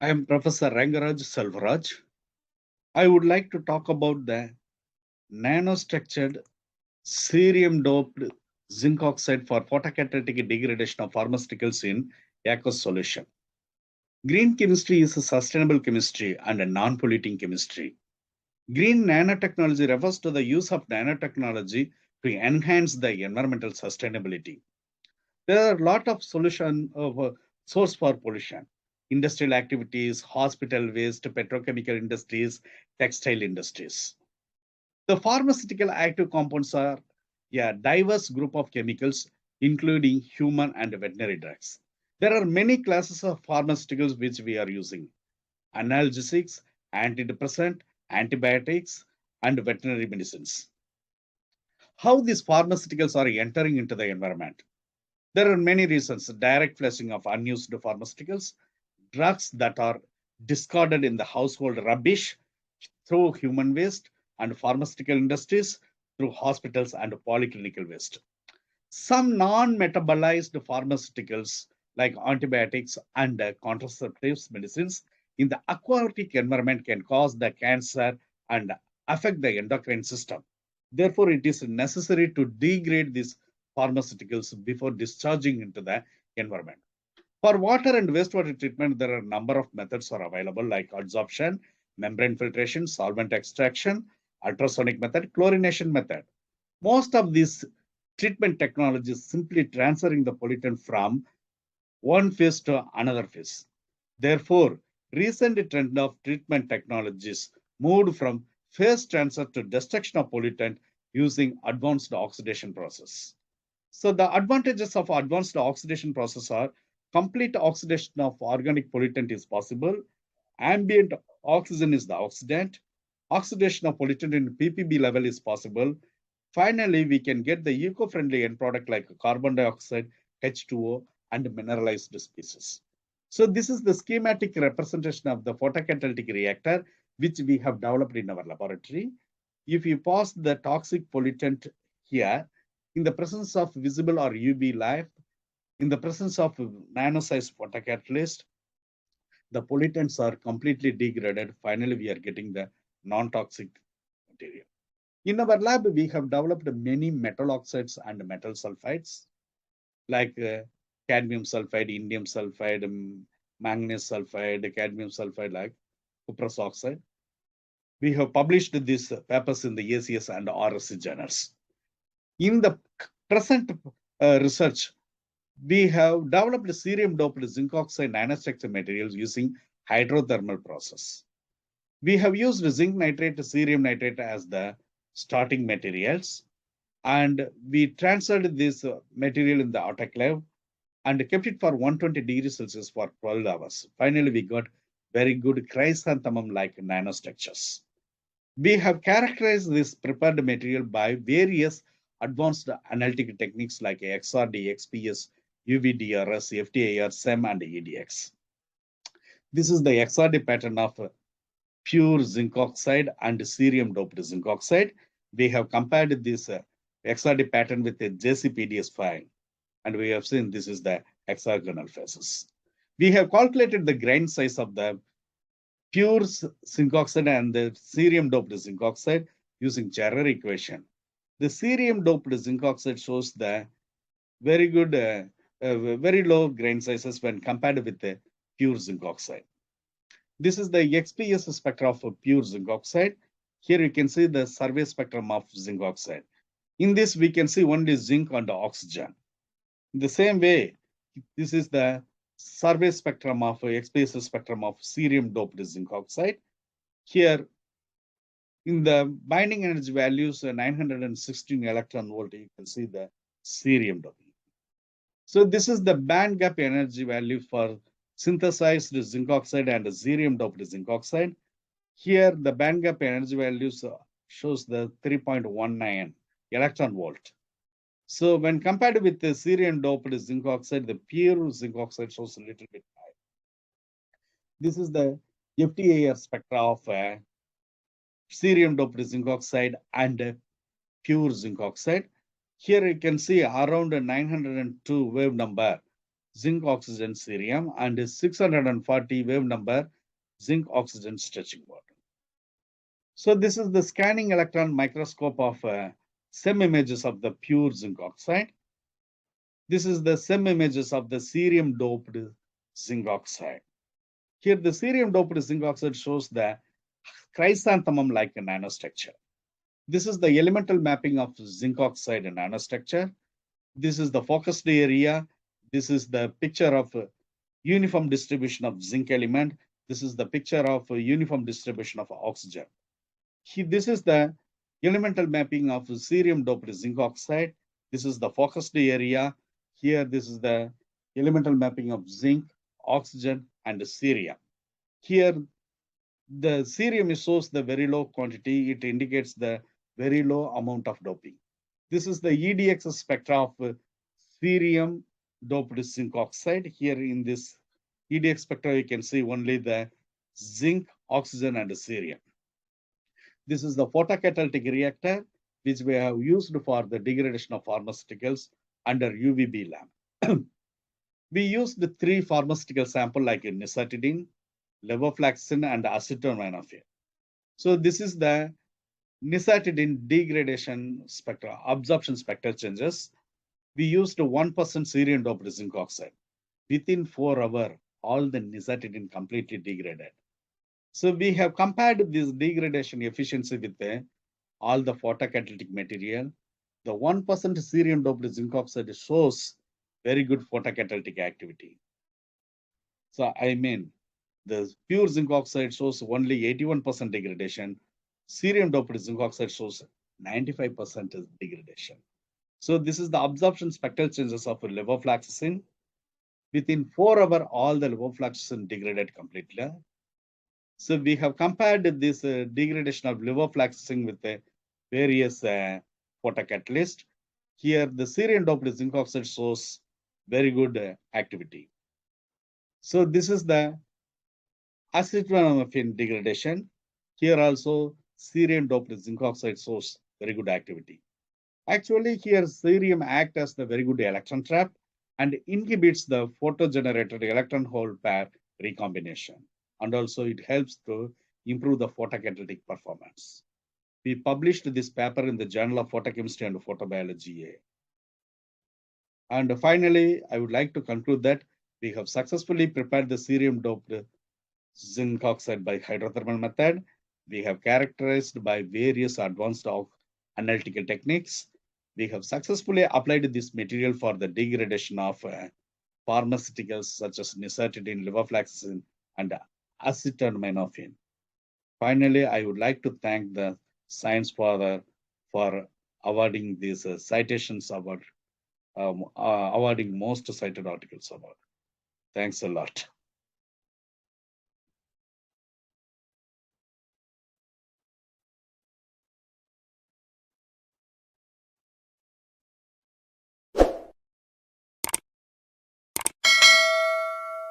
I am Professor Rengaraj Selvaraj. I would like to talk about the nanostructured cerium-doped zinc oxide for photocatalytic degradation of pharmaceuticals in aqueous solution. Green chemistry is a sustainable chemistry and a non-polluting chemistry. Green nanotechnology refers to the use of nanotechnology to enhance the environmental sustainability. There are a lot of solution of source for pollution. Industrial activities, hospital waste, petrochemical industries, textile industries. The pharmaceutical active compounds are a diverse group of chemicals, including human and veterinary drugs. There are many classes of pharmaceuticals which we are using: analgesics, antidepressant, antibiotics, and veterinary medicines. How these pharmaceuticals are entering into the environment? There are many reasons: direct flushing of unused pharmaceuticals, drugs that are discarded in the household rubbish through human waste, and pharmaceutical industries through hospitals and polyclinical waste. Some non-metabolized pharmaceuticals like antibiotics and contraceptives medicines in the aquatic environment can cause the cancer and affect the endocrine system. Therefore, it is necessary to degrade these pharmaceuticals before discharging into the environment. For water and wastewater treatment, there are a number of methods are available like adsorption, membrane filtration, solvent extraction, ultrasonic method, chlorination method. Most of these treatment technologies simply transferring the pollutant from one phase to another phase. Therefore, recent trend of treatment technologies moved from phase transfer to destruction of pollutant using advanced oxidation process. So the advantages of advanced oxidation process are: complete oxidation of organic pollutant is possible, ambient oxygen is the oxidant, oxidation of pollutant in ppb level is possible. Finally, we can get the eco-friendly end product like carbon dioxide, H2O, and mineralized species. So this is the schematic representation of the photocatalytic reactor, which we have developed in our laboratory. If you pass the toxic pollutant here, in the presence of visible or UV light, in the presence of nano-sized photocatalyst, the pollutants are completely degraded. Finally, we are getting the non-toxic material. In our lab, we have developed many metal oxides and metal sulfides like cadmium sulfide, indium sulfide, manganese sulfide, cadmium sulfide, like cuprous oxide. We have published these papers in the ACS and RSC journals. In the present research, we have developed cerium-doped zinc oxide nanostructure materials using hydrothermal process. We have used zinc nitrate, cerium nitrate as the starting materials, and we transferred this material in the autoclave and kept it for 120 degrees Celsius for 12 hours. Finally, we got very good chrysanthemum-like nanostructures. We have characterized this prepared material by various advanced analytical techniques like XRD, XPS, UVDRS, FTIR, SEM, and EDX. This is the XRD pattern of pure zinc oxide and cerium-doped zinc oxide. We have compared this XRD pattern with a JCPDS file, and we have seen this is the hexagonal phases. We have calculated the grain size of the pure zinc oxide and the cerium-doped zinc oxide using Jarrer equation. The cerium-doped zinc oxide shows the very good, very low grain sizes when compared with the pure zinc oxide. This is the XPS spectrum of pure zinc oxide. Here you can see the survey spectrum of zinc oxide. In this, we can see only zinc and oxygen. In the same way, this is the survey spectrum of XPS spectrum of cerium-doped zinc oxide. Here, in the binding energy values, 916 electron volt, you can see the cerium doping. So this is the band gap energy value for synthesized zinc oxide and cerium-doped zinc oxide. Here, the band gap energy values shows the 3.19 electron volt. So when compared with the cerium-doped zinc oxide, the pure zinc oxide shows a little bit higher. This is the FTIR spectra of cerium-doped zinc oxide and pure zinc oxide. Here you can see around 902 wave number zinc oxygen cerium, and 640 wave number zinc oxygen stretching bond. So this is the scanning electron microscope of SEM images of the pure zinc oxide. This is the SEM images of the cerium-doped zinc oxide. Here the cerium-doped zinc oxide shows the chrysanthemum-like nanostructure. This is the elemental mapping of zinc oxide nanostructure. This is the focused area. This is the picture of uniform distribution of zinc element. This is the picture of uniform distribution of oxygen. This is the elemental mapping of cerium-doped zinc oxide. This is the focused area. Here, this is the elemental mapping of zinc, oxygen, and cerium. Here, the cerium shows the very low quantity. It indicates the very low amount of doping. This is the EDX spectra of cerium-doped zinc oxide. Here in this EDX spectra, you can see only the zinc, oxygen, and cerium. This is the photocatalytic reactor, which we have used for the degradation of pharmaceuticals under UVB lamp. We used 3 pharmaceutical samples like Nizatidine, Levofloxacin, and acetaminophen. So this is the Nizatidine degradation spectra, absorption spectral changes. We used 1% cerium-doped zinc oxide. Within 4 hours, all the Nizatidine completely degraded. So we have compared this degradation efficiency with all the photocatalytic material. The 1% cerium-doped zinc oxide shows very good photocatalytic activity. So I mean, the pure zinc oxide shows only 81% degradation. Cerium-doped zinc oxide shows 95% degradation. So this is the absorption spectral changes of levofloxacin. Within 4 hours, all the levofloxacin degraded completely. So we have compared this degradation of levofloxacin with various photocatalysts. Here, the cerium-doped zinc oxide shows very good activity. So this is the acetaminophen degradation. Here also, cerium-doped zinc oxide shows very good activity. Actually, here cerium acts as the very good electron trap and inhibits the photogenerated electron-hole pair recombination. And also it helps to improve the photocatalytic performance. We published this paper in the Journal of Photochemistry and Photobiology. And finally, I would like to conclude that we have successfully prepared the cerium-doped zinc oxide by hydrothermal method. We have characterized by various advanced analytical techniques. We have successfully applied this material for the degradation of pharmaceuticals such as Nizatidine, Levofloxacin, and acetaminophen. Finally, I would like to thank the Science Father for awarding these citations award, awarding most cited articles award. Thanks a lot.